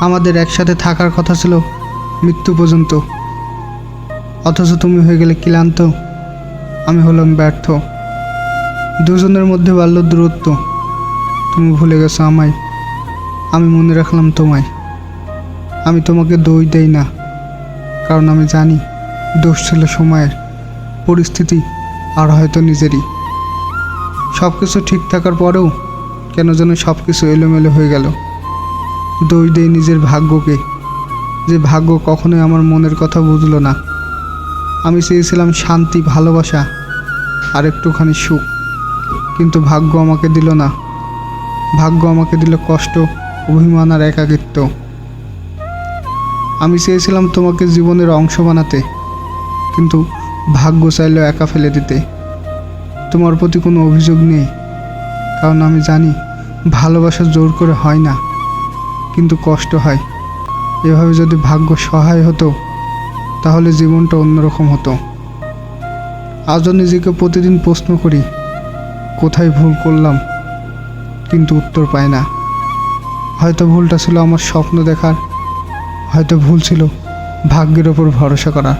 আমাদের একসাথে থাকার কথা ছিল মৃত্যু পর্যন্ত, অথচ তুমি হয়ে গেলে ক্লান্ত, আমি হলাম ব্যর্থ। দুজনের মধ্যে বাড়ল দূরত্ব। তুমি ভুলে গেছো আমায়, আমি মনে রাখলাম তোমায়। আমি তোমাকে দোষ দেই না, কারণ আমি জানি দোষ ছিল সময়ের, পরিস্থিতি আর হয়তো নিজেরই। সব কিছু ঠিক থাকার পরেও কেন যেন সব কিছু এলোমেলো হয়ে গেল। দোষ দেই নিজের ভাগ্যকে, যে ভাগ্য কখনোই আমার মনের কথা বুঝলো না। আমি চেয়েছিলাম শান্তি, ভালোবাসা আর একটুখানি সুখ, কিন্তু ভাগ্য আমাকে দিল না। ভাগ্য আমাকে দিল কষ্ট, অভিমান আর একাকিত্ব। আমি চেয়েছিলাম তোমাকে জীবনের অংশ বানাতে, কিন্তু ভাগ্য চাইলেও একা ফেলে দিতে। তোমার প্রতি কোনো অভিযোগ নেই, কারণ আমি জানি ভালোবাসা জোর করে হয় না, কিন্তু কষ্ট হয়। এভাবে যদি ভাগ্য সহায় হতো তাহলে জীবনটা অন্যরকম হতো। আজও নিজেকে প্রতিদিন প্রশ্ন করি, কোথায় ভুল করলাম, কিন্তু উত্তর পাই না। হয়তো ভুলটা ছিল আমার স্বপ্ন দেখার, হয়তো ভুল ছিল ভাগ্যের ওপর ভরসা করা।